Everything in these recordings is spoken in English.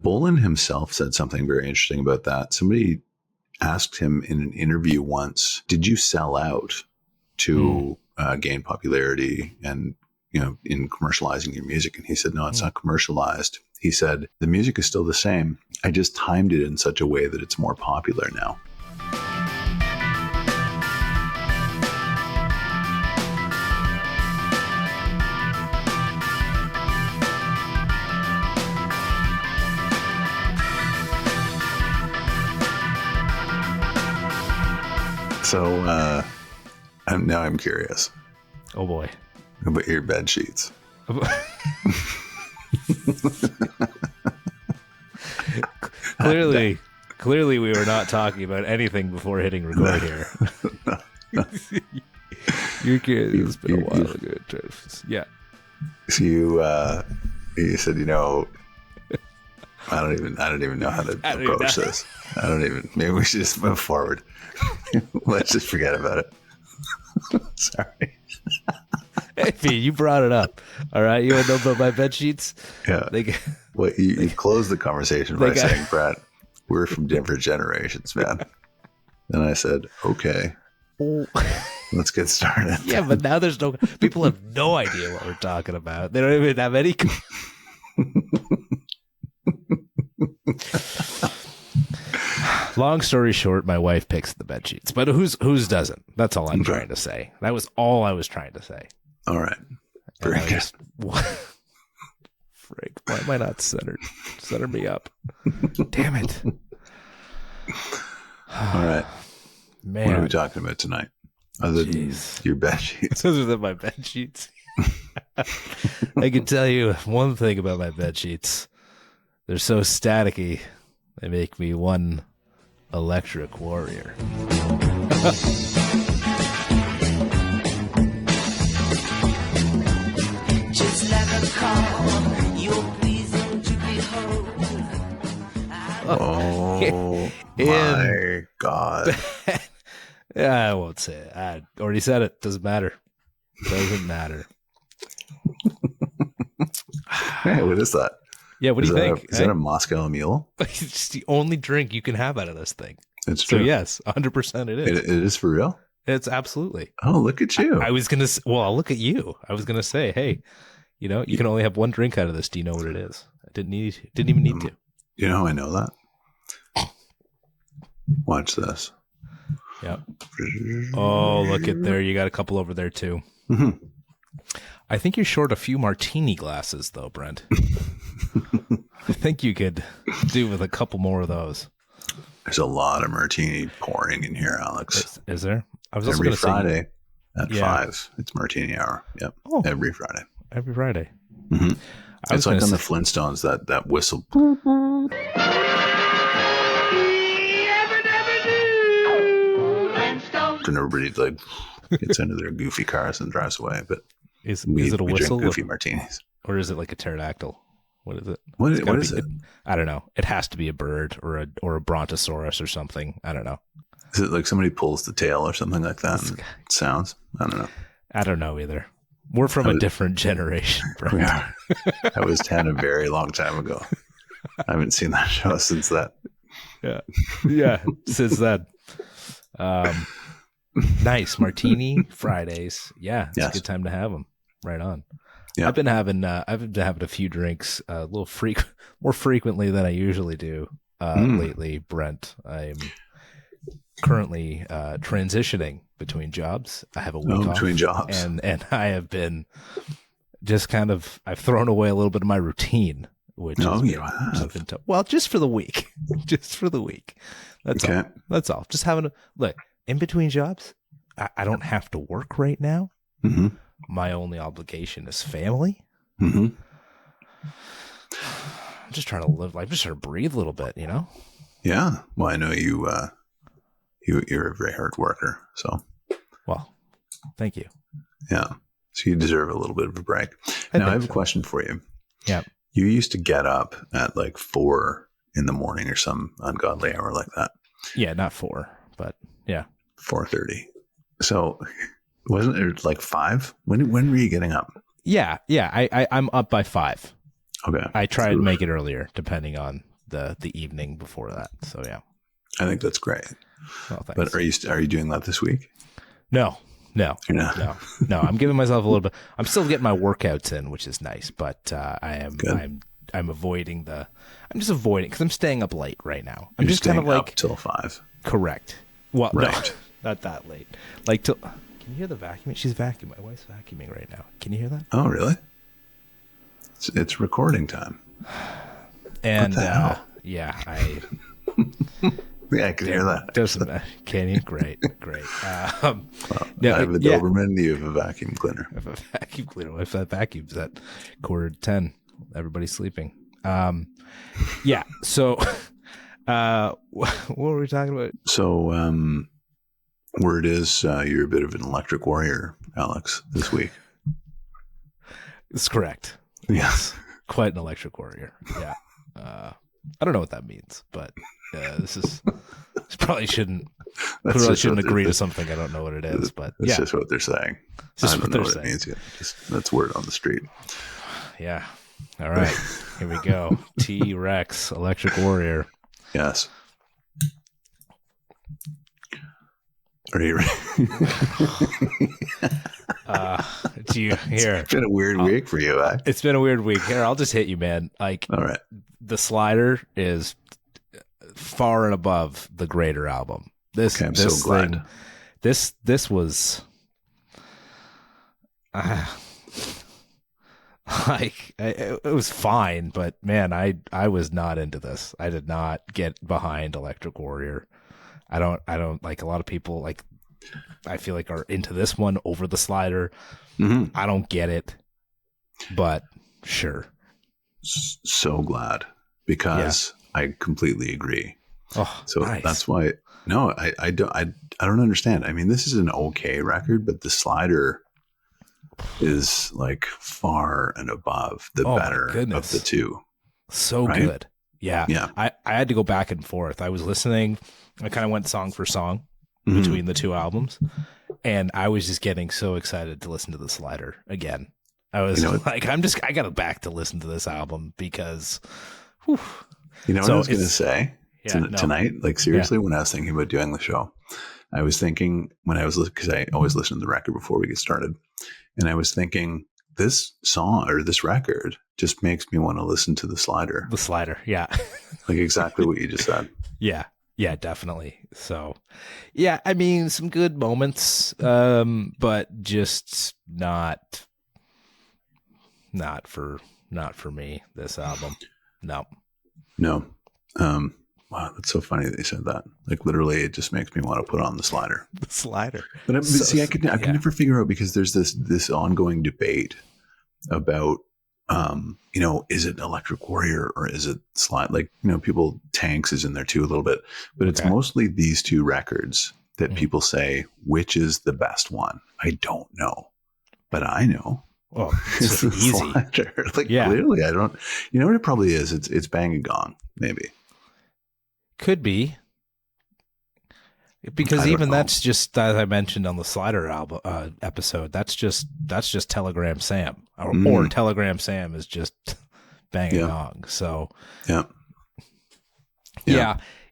Bolin himself said something very interesting about that. Somebody asked him in an interview once, did you sell out to gain popularity and, in commercializing your music? And he said, no, it's not commercialized. He said, the music is still the same. I just timed it in such a way that it's more popular now. So now I'm curious. Oh boy. About your bed sheets. Clearly we were not talking about anything before hitting record here. You're kidding. It's been a while ago. Yeah. So you said, I don't even know how to approach this. Maybe we should just move forward. Let's just forget about it. Sorry. Hey, P, you brought it up. All right. You want to know about my bed sheets? Yeah. You closed the conversation by saying, Brent, we're from different generations, man. And I said, okay, let's get started. Yeah, but now people have no idea what we're talking about. They don't even have any. Long story short, my wife picks the bed sheets, but whose doesn't? That's all I'm trying to say. That was all I was trying to say. All right. Very good. Frick, why am I not centered? Center me up. Damn it. All right. Man. What are we talking about tonight? Other than your bed sheets. Other than my bed sheets. I can tell you one thing about my bed sheets. They're so staticky. They make me one electric warrior. Just like a call, you're pleasing to behold. Oh my God. I won't say it. I already said it. Doesn't matter. Doesn't matter. Hey, what is that? Yeah, what do you think? Is that a Moscow Mule? It's just the only drink you can have out of this thing. It's true. So yes, 100% it is. It is for real? It's absolutely. Oh, look at you. I was going to, I'll look at you. I was going to say, hey, you can only have one drink out of this. Do you know what it is? I didn't even need to. You know how I know that? Watch this. Yeah. Oh, look at there. You got a couple over there too. Mm-hmm. I think you're short a few martini glasses though, Brent. I think you could do with a couple more of those. There's a lot of martini pouring in here, Alex. Is there? I was also every Friday at 5. It's martini hour. Yep. Oh, every Friday. Every Friday. Mm-hmm. It's like on the Flintstones, that whistle. And everybody like gets into their goofy cars and drives away. But is it a whistle? Drink goofy martinis. Or is it like a pterodactyl? What is it? What is it? I don't know. It has to be a bird or a brontosaurus or something. I don't know. Is it like somebody pulls the tail or something like that? And it sounds? I don't know. I don't know either. We're from a different generation, bro. Yeah. I was 10 a very long time ago. I haven't seen that show since that. Yeah. Yeah. Since then. Nice. Martini Fridays. Yeah. It's a good time to have them. Right on. Yeah. I've been having a few drinks a little more frequently than I usually do lately, Brent. I'm currently transitioning between jobs. I have a week off between jobs. And I have been just I've thrown away a little bit of my routine, which well, just for the week. Just for the week. That's all. That's all. Just having look, in between jobs, I don't have to work right now. Mm-hmm. My only obligation is family. Mm-hmm. I'm just trying to live life, just trying to breathe a little bit, Yeah. Well, I know you're a very hard worker. So, well, thank you. Yeah. So you deserve a little bit of a break. Now I have a question for you. Yeah. You used to get up at like 4 a.m. or some ungodly hour like that. Yeah, not 4, but yeah. 4:30. So wasn't it like 5? When were you getting up? Yeah. I'm up by 5. Okay. I try to make it earlier, depending on the evening before that. So yeah, I think that's great. Well, thanks. But are you doing that this week? No. You're not? No. I'm giving myself a little bit. I'm still getting my workouts in, which is nice. But I'm avoiding I'm just avoiding because I'm staying up late right now. I'm just kind of like up till 5. Correct. Well, right. No, not that late. Like till. Can you hear the vacuuming? She's vacuuming. My wife's vacuuming right now. Can you hear that? Oh, really? It's recording time. And what the hell? Yeah, yeah, I can hear that. Can you? Great. Well, I have a Doberman. You have a vacuum cleaner. I have a vacuum cleaner. If that vacuum's at 9:45, everybody's sleeping. Yeah. So, what were we talking about? So, word is you're a bit of an electric warrior, Alex, this week. That's correct. Yes. Quite an electric warrior. Yeah. I don't know what that means, but this probably shouldn't agree to something I don't know what it is. But that's just what they're saying. I don't know what it means yet. That's word on the street. Yeah. All right. Here we go. T.Rex, electric warrior. Yes. Are you ready? Do you hear? It's been a weird week for you, eh? It's been a weird week. Here, I'll just hit you, man. Like, all right. The Slider is far and above the Greater album. I'm so glad. This was like it was fine, but man, I was not into this. I did not get behind Electric Warrior. I don't like a lot of people like. I feel like are into this one over the Slider. Mm-hmm. I don't get it, but sure. So glad because I completely agree. Oh, so nice. That's why. No, I don't understand. I mean, this is an okay record, but the Slider is like far and above the better of the two. So right? Good. Yeah. I had to go back and forth. I was listening. I kind of went song for song between the two albums, and I was just getting so excited to listen to the Slider again. I was like, I got back to listen to this album because, whew. You know what I was going to say tonight? Like seriously, when I was thinking about doing the show, I was thinking because I always listen to the record before we get started, and I was thinking this song or this record just makes me want to listen to the Slider. The Slider, yeah, like exactly what you just said. Yeah, definitely. So, yeah, I mean, some good moments, but just not for me. This album, no. Wow, that's so funny that you said that. Like literally, it just makes me want to put on the Slider. The Slider. But I could never figure out because there's this ongoing debate about. Is it Electric Warrior or is it Slide? Like, people, Tanks is in there too a little bit, but it's mostly these two records that people say, which is the best one? I don't know, but I know. Oh, it's easy. Slider. Clearly I don't, you know what it probably is? It's Bang and Gong, maybe. Could be. Because even that's just, as I mentioned on the Slider album episode, that's just Telegram Sam, or Telegram Sam is just Bang and Gong. So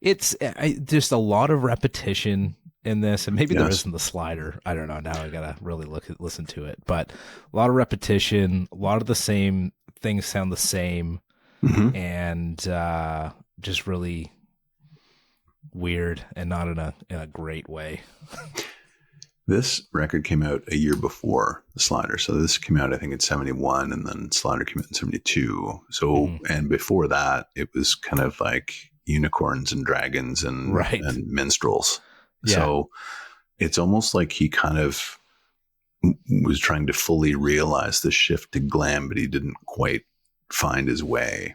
it's just a lot of repetition in this, and maybe there isn't the Slider. I don't know. Now I gotta really listen to it, but a lot of repetition, a lot of the same things sound the same, and just really weird and not in a great way. This record came out a year before the Slider. So this came out, I think, in 71, and then Slider came out in 72. So, and before that, it was kind of like unicorns and dragons and minstrels. Yeah. So it's almost like he kind of was trying to fully realize the shift to glam, but he didn't quite find his way.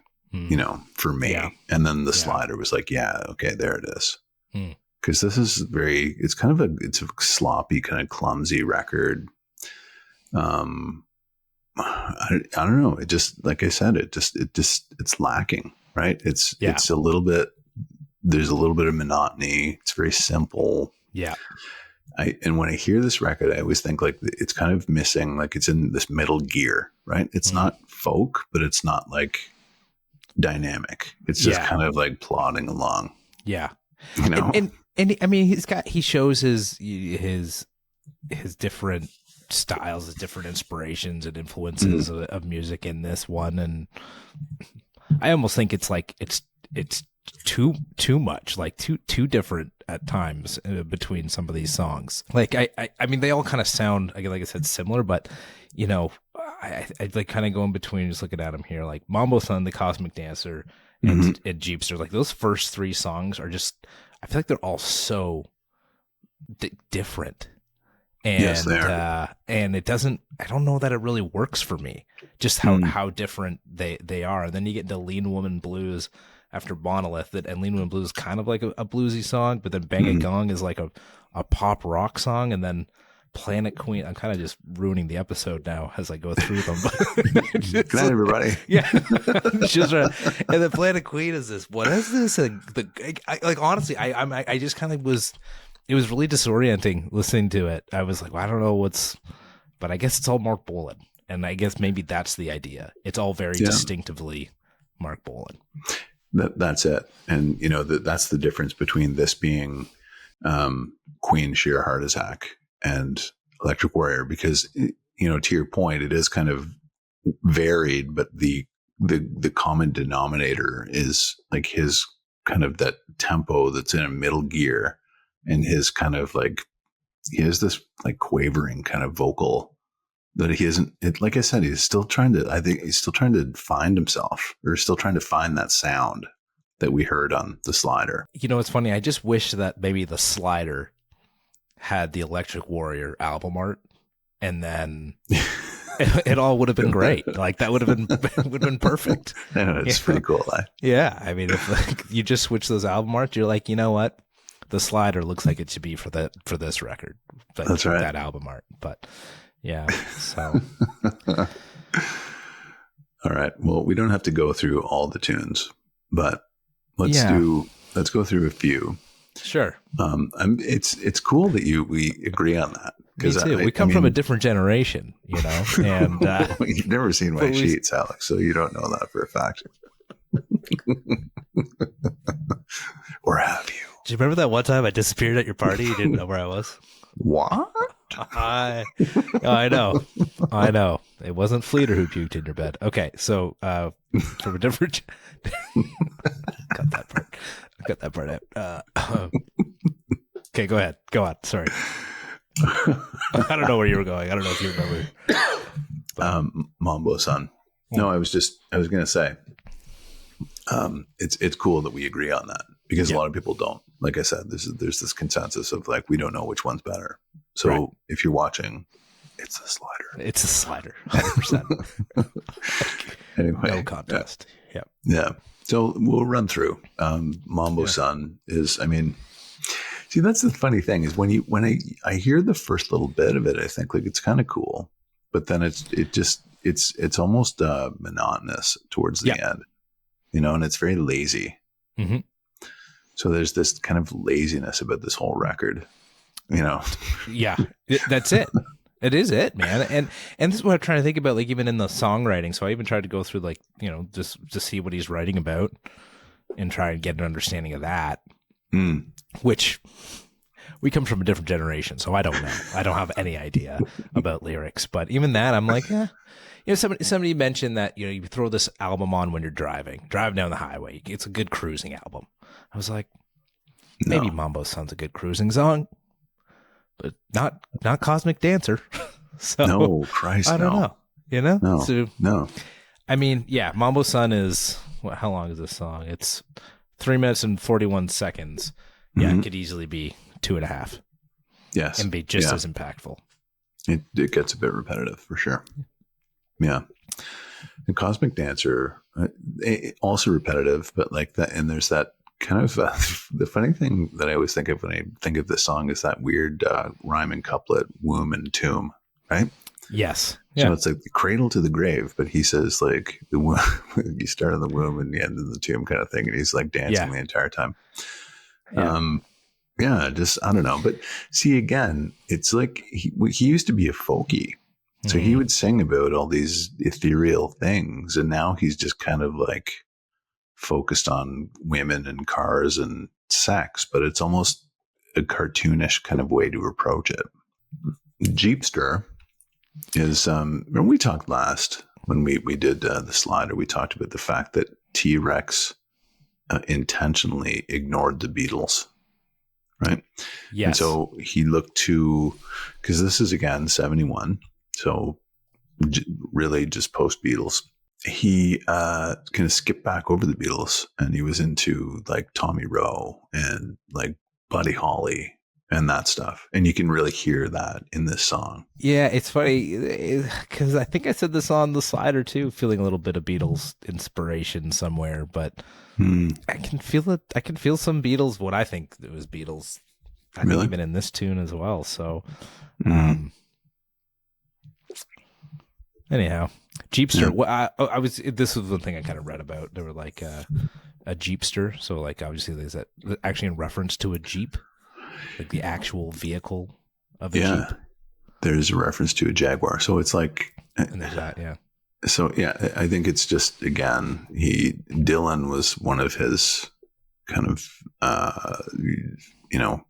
For me. Yeah. And then the Slider was like, okay, there it is. Because this is it's a sloppy, kind of clumsy record. I don't know. It just, like I said, it's lacking, right? It's a little bit, there's a little bit of monotony. It's very simple. Yeah. And when I hear this record, I always think like it's kind of missing, like it's in this middle gear, right? It's not folk, but it's not like dynamic. It's just kind of like plodding along. Yeah. You know? And I mean, he shows his different styles, his different inspirations and influences of music in this one. And I almost think it's like, it's too much, like too different at times between some of these songs. Like, I mean, they all kind of sound, like I said, similar, but you know, I like kind of going between, just looking at them here, like Mambo Sun, The Cosmic Dancer, and Jeepster. Like those first three songs are just, I feel like they're all so different. And, yes, they are. And it doesn't, I don't know that it really works for me, just how different they are. And then you get into Lean Woman Blues after Monolith, and Lean Woman Blues is kind of like a bluesy song, but then Bang a Gong is like a pop rock song, and then Planet Queen, I'm kind of just ruining the episode now as I go through them. Good night, everybody. Yeah. Just right. And then Planet Queen is this, what is this? Like, honestly, I just kind of it was really disorienting listening to it. I was like, well, I don't know but I guess it's all Mark Bolan. And I guess maybe that's the idea. It's all very distinctively Mark Bolan. That's it. And, you know, that's the difference between this being Queen Sheer Heart Attack and Electric Warrior, because, you know, to your point, it is kind of varied, but the common denominator is like his kind of that tempo that's in a middle gear, and his kind of like, he has this like quavering kind of vocal that he isn't, like I said, he's still trying to find himself, or still trying to find that sound that we heard on the Slider. You know, it's funny. I just wish that maybe the Slider had the Electric Warrior album art, and then it all would have been great. Like that would have been perfect. I know, it's pretty cool. Yeah. I mean, if like, you just switch those album arts, you're like, you know what? The Slider looks like it should be for this record. That's right. That album art. But yeah. So. All right. Well, we don't have to go through all the tunes, but let's go through a few. Sure. It's cool that we agree on that. Me too. We come from a different generation, you know, and you've never seen my sheets, Alex, so you don't know that for a fact. Or have you? Do you remember that one time I disappeared at your party? You didn't know where I was. What? I know. It wasn't Fleeter who puked in your bed. Okay, so from a different. Cut that part out. Okay, go ahead. Go on. Sorry. I don't know where you were going. I don't know if you remember. Mambo Sun. No, I was going to say, it's cool that we agree on that, because a lot of people don't. Like I said, there's this consensus of like, we don't know which one's better. So if you're watching, it's a Slider. It's a Slider, 100%. Anyway, no contest. Yeah. So we'll run through. Mambo Sun is, I mean, see, that's the funny thing is when I hear the first little bit of it, I think like it's kind of cool, but then it's almost monotonous towards the end, you know, and it's very lazy. Mm-hmm. So there's this kind of laziness about this whole record, you know. Yeah, that's it. It is it, man. And this is what I'm trying to think about, like even in the songwriting. So I even tried to go through like, you know, just to see what he's writing about and try and get an understanding of that. Which we come from a different generation, so I don't know. I don't have any idea about lyrics. But even that, I'm like, You know, somebody mentioned that, you know, you throw this album on when you're driving down the highway. It's a good cruising album. I was like, maybe Mambo Sun's a good cruising song, but not Cosmic Dancer. So no, Christ, I don't know. You know? No. I mean, Mambo Sun is how long is this song? It's 3 minutes and 41 seconds. Yeah, it could easily be 2.5. Yes. And be just as impactful. It gets a bit repetitive for sure. Yeah. And Cosmic Dancer, also repetitive, but like that. And there's that kind of the funny thing that I always think of when I think of this song is that weird rhyme and couplet, womb and tomb, right? Yes. Yeah. So it's like the cradle to the grave, but he says like the womb, you start in the womb and the end in the tomb kind of thing. And he's like dancing the entire time. Just, I don't know. But see, again, it's like he used to be a folkie. So he would sing about all these ethereal things. And now he's just kind of like focused on women and cars and sex, but it's almost a cartoonish kind of way to approach it. Jeepster is, when we talked last, when we did the slider, we talked about the fact that T.Rex intentionally ignored the Beatles, right? Yes. And so he looked to, because this is again 71, so really just post Beatles. He kind of skipped back over the Beatles, and he was into like Tommy Rowe and like Buddy Holly and that stuff. And you can really hear that in this song. Yeah, it's funny because I think I said this on the slider too, feeling a little bit of Beatles inspiration somewhere, but I can feel it. I can feel some Beatles, what I think it was Beatles. I think even in this tune as well. So, anyhow, Jeepster. Yeah. I was. This was one thing I kind of read about. They were like a Jeepster. So, like, obviously, there's that actually in reference to a Jeep. Like the actual vehicle of a Jeep. There's a reference to a Jaguar. So it's like, and there's that, yeah. So yeah, I think it's just, again, Dylan was one of his kind of,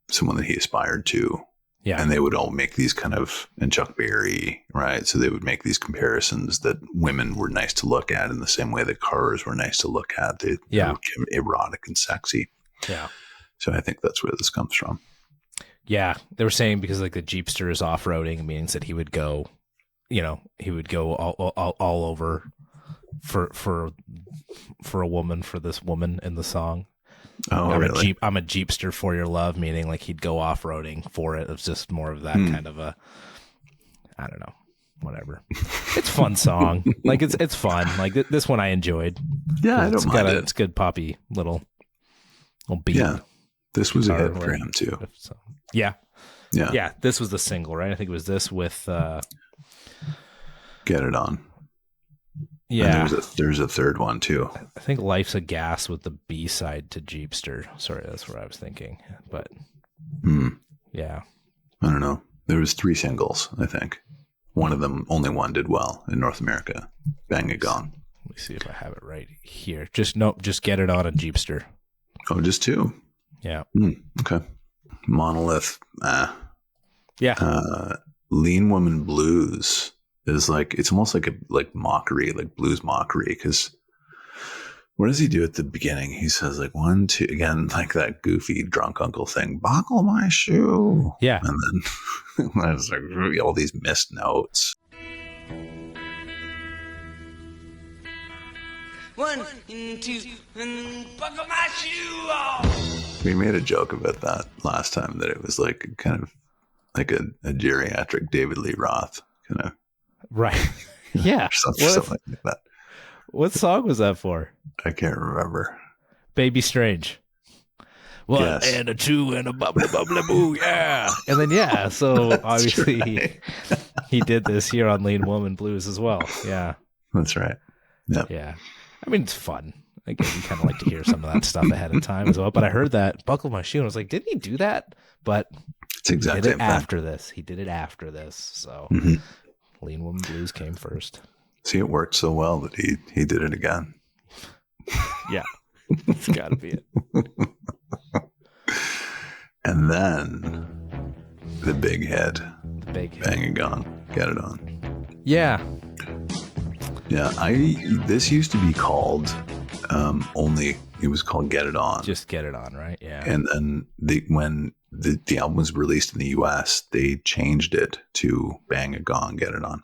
someone that he aspired to. Yeah. And they would all make these kind of, and Chuck Berry, right? So they would make these comparisons that women were nice to look at in the same way that cars were nice to look at. They were erotic and sexy. Yeah. So I think that's where this comes from. Yeah, they were saying because like the Jeepster is off-roading, means that he would go, all over for a woman, for this woman in the song. Oh, really? I'm a Jeepster for your love, meaning like he'd go off-roading for it. It's just more of that kind of a, I don't know, whatever. It's a fun song. Like it's fun. Like this one I enjoyed. Yeah, I don't mind it. It's good poppy little beat. Yeah. This was a hit for him too. So, yeah. This was the single, right? I think it was this with Get It On. Yeah, and there's a third one too. I think Life's a Gas with the B side to Jeepster. Sorry, that's what I was thinking. But yeah, I don't know. There was 3 singles, I think. One of them, only one did well in North America. Bang It Gone. Let me see if I have it right here. Just Get It On and Jeepster. Oh, just 2. Yeah. Okay. Monolith. Yeah. Lean Woman Blues is like, it's almost like a mockery, like blues mockery. Because what does he do at the beginning? He says like 1, 2, again, like that goofy drunk uncle thing. Buckle my shoe. Yeah. And then there's like all these missed notes. 1, 2, and buckle my shoe off. We made a joke about that last time, that it was like kind of like a geriatric David Lee Roth kind of. Right. Yeah. Something like that. What song was that for? I can't remember. Baby Strange. 1 and a 2 and a bubbly boo. Yeah. And then, so obviously he did this here on Lean Woman Blues as well. Yeah. That's right. Yep. Yeah. I mean, it's fun. Again, you kind of like to hear some of that stuff ahead of time as well. But I heard that Buckle My Shoe, and I was like, didn't he do that? But it's exactly he did it after this. He did it after this. So Lean Woman Blues came first. See, it worked so well that he did it again. Yeah. It's got to be it. And then the big head. The big head. Bang It Gone. Get It On. Yeah. Yeah, this used to be called it was called Get It On. Just Get It On, right? Yeah. And then when the album was released in the US, they changed it to Bang It Gone, Get It On.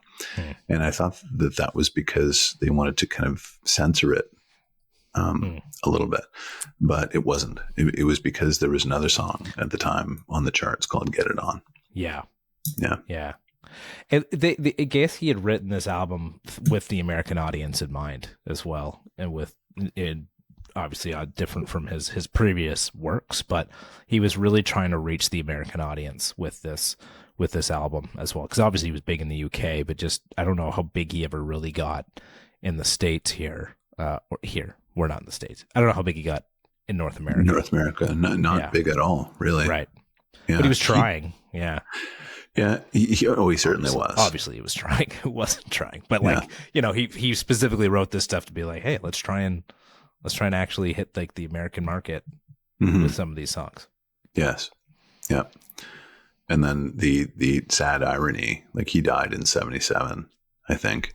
And I thought that was because they wanted to kind of censor it a little bit, but it wasn't. It was because there was another song at the time on the charts called Get It On. Yeah. Yeah. Yeah. And I guess he had written this album with the American audience in mind as well, and with it obviously different from his previous works, but he was really trying to reach the American audience with this album as well, because obviously he was big in the UK, but just I don't know how big he ever really got in the States here. Or here, we're not in the States. I don't know how big he got in North America. Not big at all, really. Right. Yeah. But he was trying. Yeah. Yeah, he certainly was. Obviously, he was trying. He wasn't trying, but he specifically wrote this stuff to be like, hey, let's try and let's try and actually hit like the American market with some of these songs. Yes. Yeah. And then the sad irony, like he died in 1977, I think.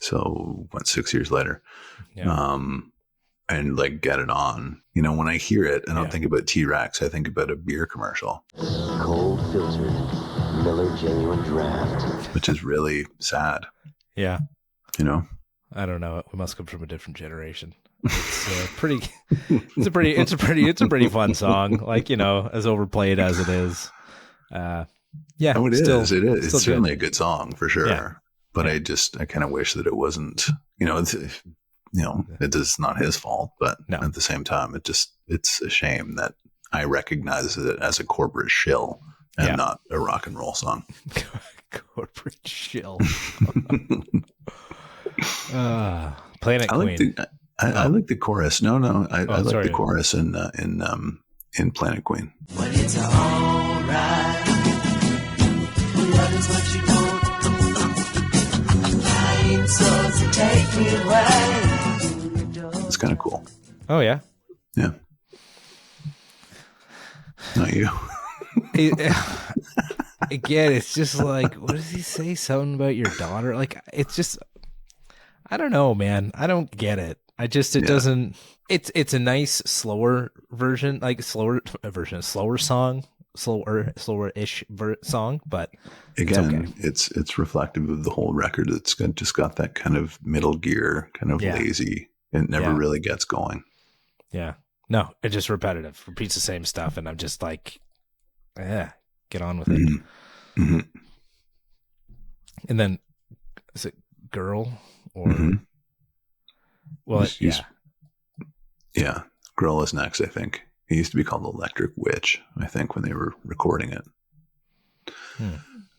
So 6 years later. Yeah. And like Get It On. You know, when I hear it, I don't think about T.Rex. I think about a beer commercial. Cold filtered Miller Genuine Draft. Which is really sad. Yeah. You know? I don't know. We must come from a different generation. It's a pretty fun song. Like, you know, as overplayed as it is. Yeah. Oh, it is. It's certainly good. a good song for sure. Yeah. But I kind of wish that it wasn't, you know, it is not his fault, but at the same time, it's a shame that I recognize it as a corporate shill and not a rock and roll song. Corporate shill. Planet Queen. I like the chorus. No, I like the chorus in Planet Queen. But it's alright. Love is what you want. Flying souls to take me away. It's kind of cool. Oh yeah. Yeah. Not you. Again, it's just like, what does he say? Something about your daughter? Like, it's just, I don't know, man. I don't get it. It doesn't. It's a nice slower version, slower song, slower-ish song. But again, it's reflective of the whole record. It's just got that kind of middle gear, kind of lazy. It never really gets going. Yeah, no, it's just repetitive. Repeats the same stuff, and I'm just like, get on with it. Mm-hmm. And then, is it Girl or? Well, yeah. Girl is next, I think. It used to be called Electric Witch, I think, when they were recording it.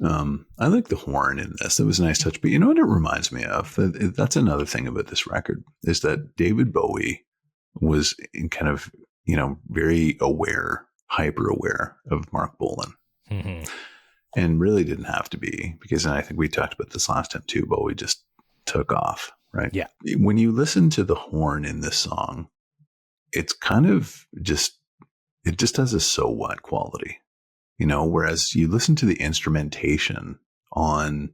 I like the horn in this. It was a nice touch. But you know what it reminds me of? That's another thing about this record, is that David Bowie was kind of, you know, very aware, hyper aware of Mark Bolan. Mm-hmm. And really didn't have to be, because I think we talked about this last time too, Bowie just took off. Right. Yeah. When you listen to the horn in this song, it's kind of it just has a so what quality, you know, whereas you listen to the instrumentation on,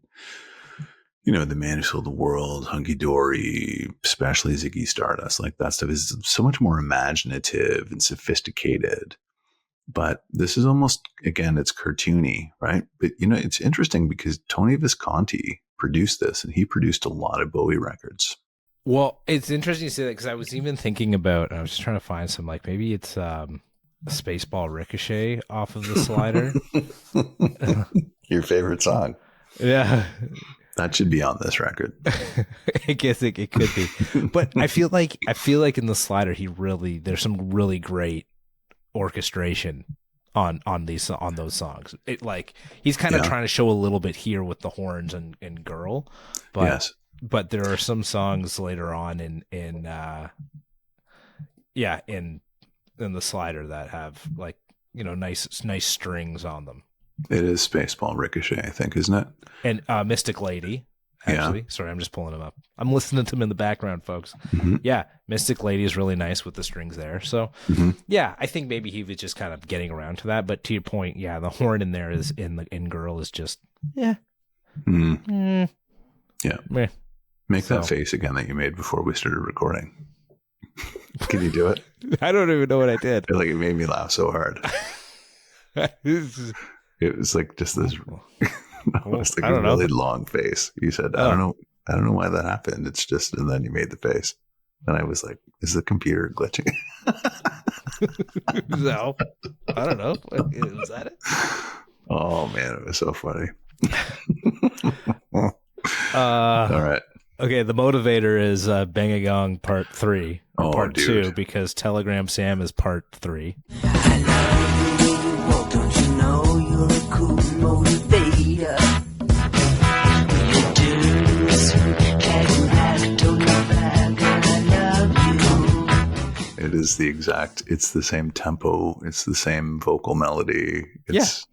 you know, The Man Who Sold the World, Hunky Dory, especially Ziggy Stardust, like that stuff is so much more imaginative and sophisticated. But this is almost, again, it's cartoony, right? But, you know, it's interesting because Tony Visconti produced this, and he produced a lot of Bowie records. Well, it's interesting to say that, because I was even thinking about, I was just trying to find some, like, maybe it's Spaceball Ricochet off of the Slider. Your favorite song. Yeah. That should be on this record. I guess it could be. But I feel like in the Slider, there's some really great orchestration on those songs. It, like, he's kind of trying to show a little bit here with the horns and Girl, but but there are some songs later on in the Slider that have, like, you know, nice strings on them. It is Spaceball Ricochet, I think, isn't it? And Mystic Lady. Actually, sorry, I'm just pulling them up. I'm listening to them in the background, folks. Mm-hmm. Yeah, Mystic Lady is really nice with the strings there. So, yeah, I think maybe he was just kind of getting around to that. But to your point, yeah, the horn in there is in Girl is just yeah. Meh. Make that face again that you made before we started recording. Can you do it? I don't even know what I did. I feel like it made me laugh so hard. It was like just this. Almost like a really long face. You said, I don't know why that happened. It's just, and then you made the face. And I was like, is the computer glitching? No, I don't know. Was that it? Oh man, it was so funny. All right. Okay, the motivator is Bang a Gong Part 3, or Part 2, because Telegram Sam is Part 3. I love you, don't you know you're a cool motivator? You do, sweet Cadillac, don't look back, I love you. It is it's the same tempo, it's the same vocal melody. It's,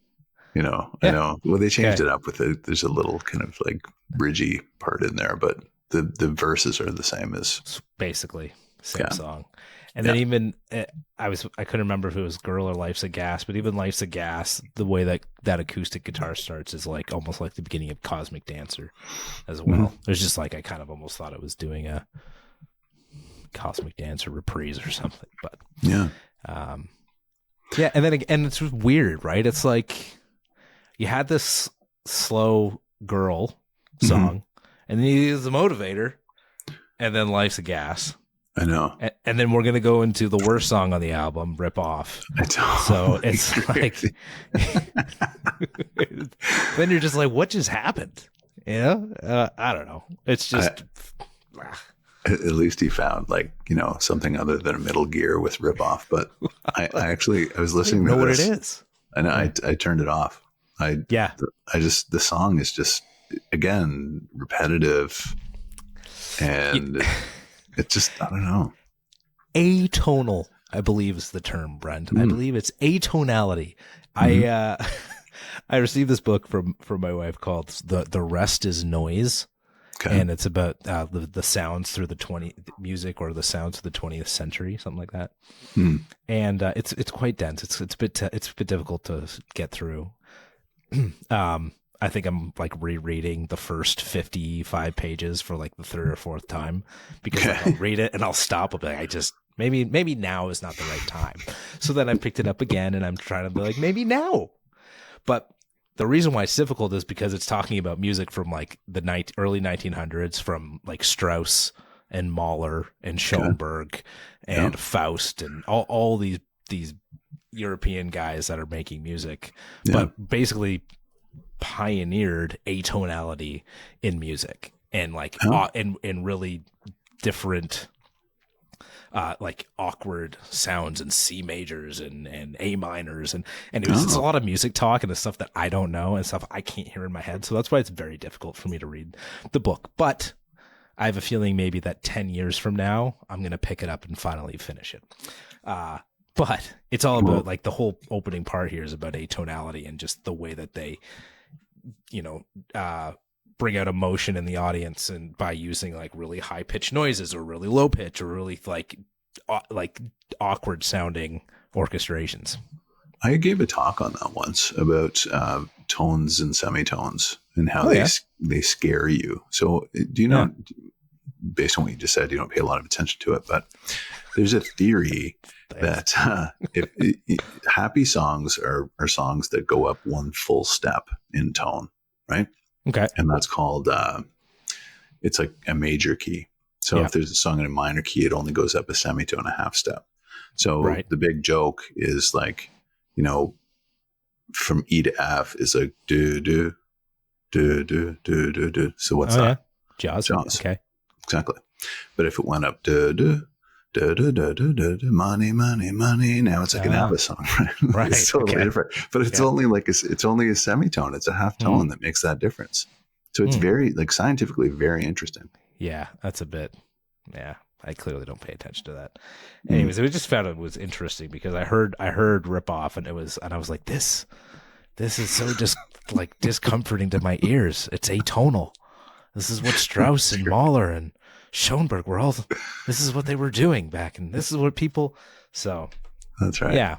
you know, I know. Well, they changed it up with there's a little kind of like bridgy part in there, but the verses are the same as basically. same song. And then even I couldn't remember if it was Girl or Life's a Gas, but even Life's a Gas, the way that acoustic guitar starts is like almost like the beginning of Cosmic Dancer as well. Mm-hmm. It was just like I kind of almost thought it was doing a Cosmic Dancer reprise or something. But yeah, and then and it's just weird, right? It's like you had this slow girl song, and then you use the motivator, and then Life's a Gas. I know. And then we're going to go into the worst song on the album, Rip Off. So it's like, then you're just like, what just happened? You know? I don't know. It's just. At least he found something other than a Middle Gear with Rip Off. But I was listening to this. Know what it is. I know. I turned it off. The song is just, again, repetitive and. It's just, I don't know. Atonal, I believe is the term, Brent. I believe it's atonality. I received this book from my wife called The Rest is Noise. Okay. And it's about the sounds through the music or the sounds of the 20th century, something like that. And it's quite dense. It's a bit difficult to get through. I think I'm like rereading the first 55 pages for like the third or fourth time because I'll read it and I'll stop. I'll be like, maybe now is not the right time. So then I picked it up again and I'm trying to be like, maybe now. But the reason why it's difficult is because it's talking about music from like the early 1900s, from like Strauss and Mahler and Schoenberg and Faust and all these European guys that are making music, but basically pioneered atonality in music and like in really different like awkward sounds and C majors and A minors and it was just a lot of music talk and the stuff that I don't know and stuff I can't hear in my head, so that's why it's very difficult for me to read the book. But I have a feeling maybe that 10 years from now I'm going to pick it up and finally finish it. But it's all about like the whole opening part here is about atonality and just the way that they bring out emotion in the audience and by using like really high pitched noises or really low pitch or really like awkward sounding orchestrations. I gave a talk on that once about tones and semitones and how they scare you. So do you know, based on what you just said, you don't pay a lot of attention to it, but there's a theory that happy songs are songs that go up one full step in tone, right? Okay. And that's called, it's like a major key. So if there's a song in a minor key, it only goes up a semitone, a half step. So the big joke is like, from E to F is like do, do, do, do, do, do, do. So what's that? Jaws. Okay. Exactly. But if it went up do, do, do, do, do, do, do, money, money, money. Now it's like an ABBA song, right? It's totally different. But it's only it's only a semitone. It's a half tone that makes that difference. So it's very scientifically very interesting. Yeah, that's a bit. Yeah, I clearly don't pay attention to that. Anyways, I just found it was interesting because I heard Rip Off and I was like, this is so just like discomforting to my ears. It's atonal. This is what Strauss and Mahler and Schoenberg were all. This is what they were doing back, and this is what people. So that's right. Yeah.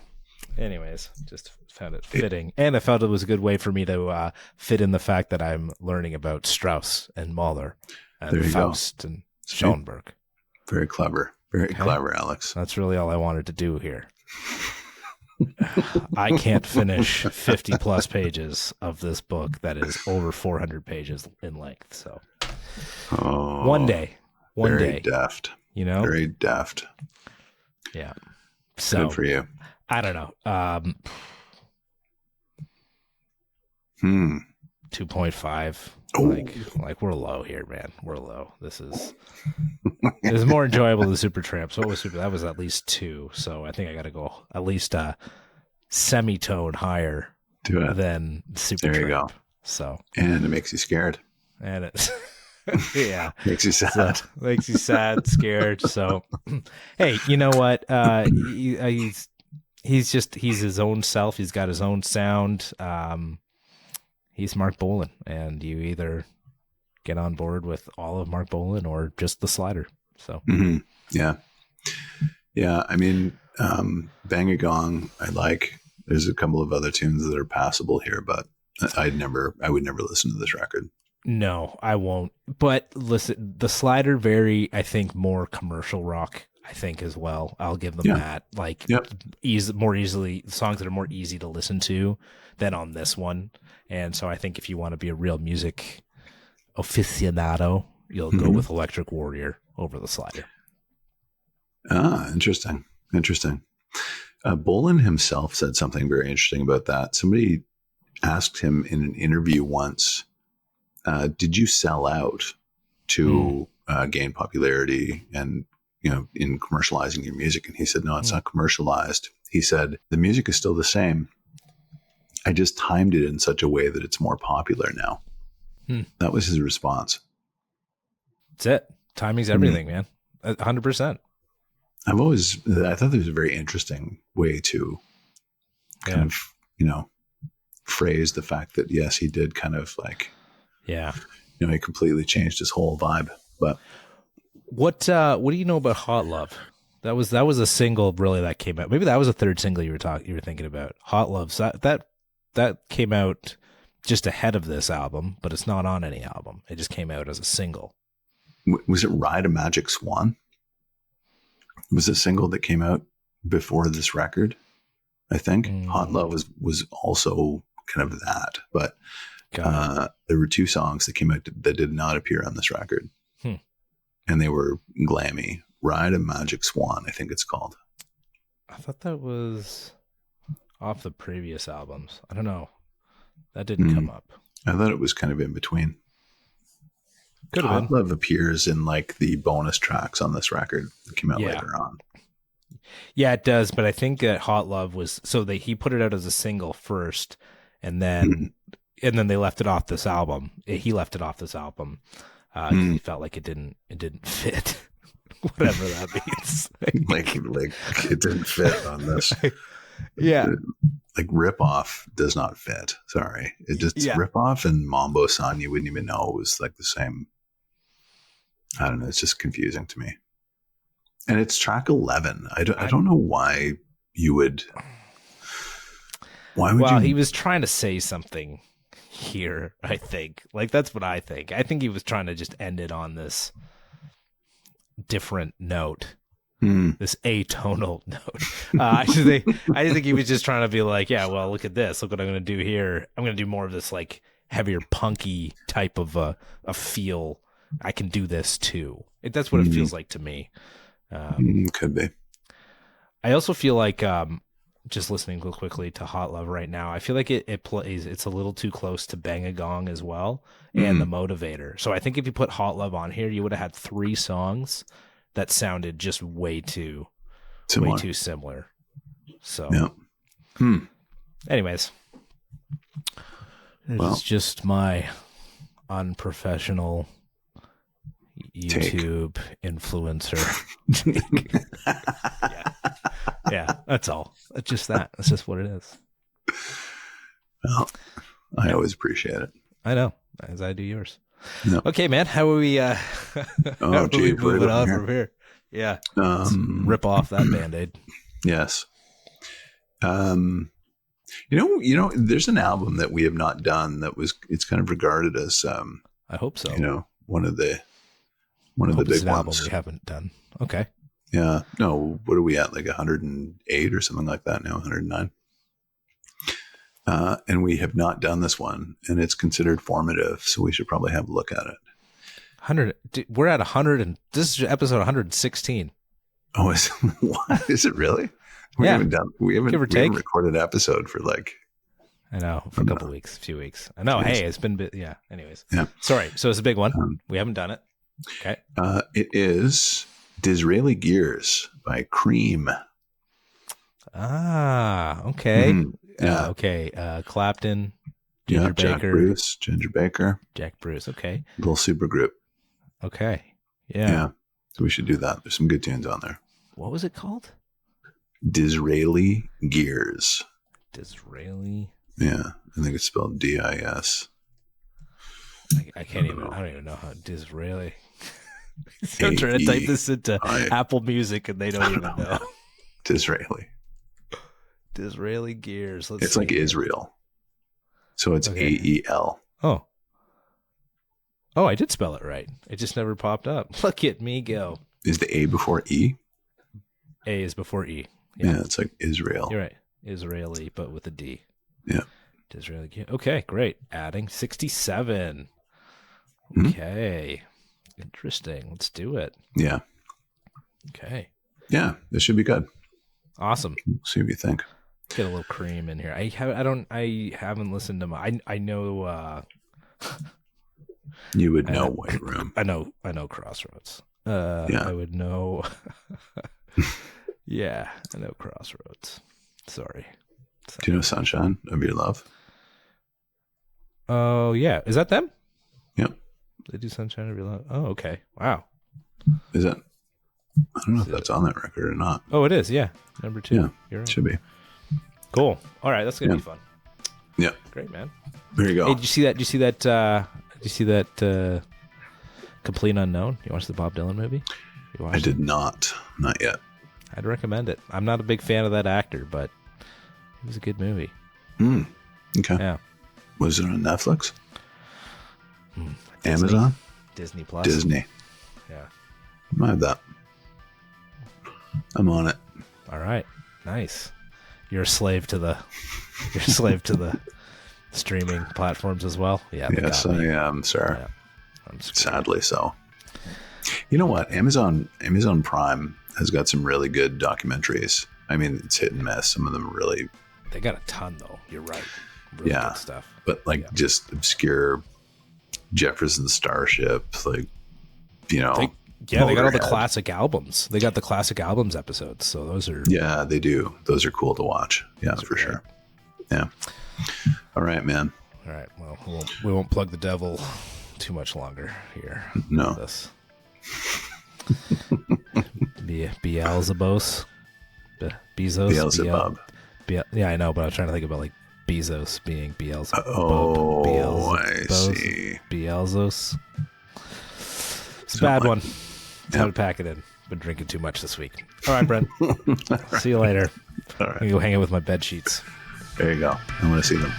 Anyways, just found it fitting, and I felt it was a good way for me to fit in the fact that I'm learning about Strauss and Mahler and Faust and Schoenberg. Very clever, very clever, Alex. That's really all I wanted to do here. I can't finish 50 plus pages of this book that is over 400 pages in length. So one day, very deft, very deft. Yeah. So good for you. I don't know. 2.5. Like we're low here, man. We're low. This is more enjoyable than Supertramp. So what was that was at least 2. So I think I got to go at least a semitone higher than Supertramp. There you go. So and it makes you scared. And it's makes you sad. So, makes you sad, scared. So hey, you know what? He's his own self. He's got his own sound. He's Mark Bolan, and you either get on board with all of Mark Bolan or just the slider. So yeah, Yeah, I mean, Bang a Gong, I like. There's a couple of other tunes that are passable here, but I would never listen to this record. No, I won't. But listen, the Slider, I think, more commercial rock, I think, as well. I'll give them that. Like, more easily, songs that are more easy to listen to than on this one. And so I think if you want to be a real music aficionado, you'll go with Electric Warrior over the Slider. Ah, interesting. Bolin himself said something very interesting about that. Somebody asked him in an interview once, did you sell out to gain popularity and, in commercializing your music? And he said, no, it's not commercialized. He said, the music is still the same. I just timed it in such a way that it's more popular now. That was his response. That's it. Timing's everything, man. 100%. I thought this was a very interesting way to kind of, phrase the fact that, yes, he did kind of like, he completely changed his whole vibe. But what do you know about Hot Love? That was a single really that came out. Maybe that was a third single you were thinking about. Hot Love. So that came out just ahead of this album, but it's not on any album. It just came out as a single. Was it Ride a Magic Swan? It was a single that came out before this record, I think. Hot Love was also kind of that, but there were two songs that came out that did not appear on this record. And they were glammy. Ride a Magic Swan, I think it's called. I thought that was off the previous albums. I don't know. That didn't come up. I thought it was kind of in between. Could have Hot Love appears in like the bonus tracks on this record that came out later on. Yeah, it does. But I think that Hot Love was he put it out as a single first, and then they left it off this album. He left it off this album. He felt like it didn't fit. Whatever that means. like it didn't fit on this. Yeah. Like Rip Off does not fit. Sorry. It just Rip Off and Mambo San, you wouldn't even know it was like the same. I don't know. It's just confusing to me. And it's track 11. I don't know why you would. Why would you? Well, he was trying to say something here, I think. Like, that's what I think. I think he was trying to just end it on this different note. This atonal note. I just think he was just trying to be like, yeah, well, look at this. Look what I'm going to do here. I'm going to do more of this like heavier punky type of a feel. I can do this too. That's what it feels like to me. Could be. I also feel like just listening real quickly to Hot Love right now, I feel like it plays. It's a little too close to Bang a Gong as well and The Motivator. So I think if you put Hot Love on here, you would have had 3 songs that sounded just way too similar. So, anyways, it's just my unprofessional YouTube influencer. Yeah, that's all. It's just that. That's just what it is. Well, I always appreciate it. I know, as I do yours. Yep. Okay, man. How are we? How are we moving on from here? Yeah, rip off that Band-Aid. Yes. There's an album that we have not done it's kind of regarded as I hope so. One of the big ones we haven't done. Okay. Yeah. No, what are we at? Like 108 or something like that now, 109. And we have not done this one, and it's considered formative, so we should probably have a look at it. 100. We're at 100, and this is episode 116. Oh, what? Is it really? We haven't recorded an episode for like. I know, for a few weeks. I know. Hey, it's been anyways. Yeah. Sorry. So it's a big one. We haven't done it. Okay. It is Disraeli Gears by Cream. Ah, okay. Yeah. Okay. Clapton, Ginger Baker. Jack Bruce. Okay. Little super group. Okay. Yeah. So we should do that. There's some good tunes on there. What was it called? Disraeli Gears. Disraeli. Yeah. I think it's spelled DIS. I don't even know how Disraeli. I'm trying to type this into Apple Music and they don't even know. Disraeli. Disraeli Gears. It's like Israel. So it's AEL. Oh, I did spell it right. It just never popped up. Look at me go. Is the A before E? A is before E. Yeah, it's like Israel. You're right. Israeli, but with a D. Yeah. Disraeli Gears. Okay, great. Adding 67. Okay. Interesting. Let's do it. Yeah. Okay. Yeah, this should be good. Awesome. See what you think. Get a little cream in here. I haven't listened to my. I know. You would know White Room. I know Crossroads. Yeah. I would know. Yeah, I know Crossroads. Sorry. Do you know Sunshine of Your Love? Oh yeah, is that them? Yep. They do Sunshine of Your Love. Oh okay. Wow. Is it? I don't know if that's on that record or not. Oh, it is. Yeah, number 2. Yeah, you're right. Should be. Cool. All right, that's gonna be fun. Yeah. Great, man. There you go. Hey, did you see that? Complete Unknown? You watched the Bob Dylan movie? I did not yet. I'd recommend it. I'm not a big fan of that actor, but it was a good movie. Okay. Yeah. Was it on Netflix? Amazon? Disney Plus. Disney. Yeah. I have that. I'm on it. All right. Nice. You're a slave to the streaming platforms as well. Yeah. Yes, I am, sir. Yeah. Sadly so. You know what? Amazon Prime has got some really good documentaries. I mean, it's hit and miss. Some of them really. They got a ton, though. You're right. Really good stuff. But just obscure Jefferson Starship, they got all the classic albums. They got the classic albums episodes. So those are. Yeah, they do. Those are cool to watch. Yeah, for sure. Yeah. All right, man. All right. Well, we won't plug the devil too much longer here. No. Beelzebub. Beelzebub. Yeah, I know, but I was trying to think about like Bezos being Beelzebub. I see. Beelzos. It's a bad one. Time to pack it in. Been drinking too much this week. All right, Brent. See you later. All right. I'm going to go hang out with my bed sheets. There you go. I want to see them.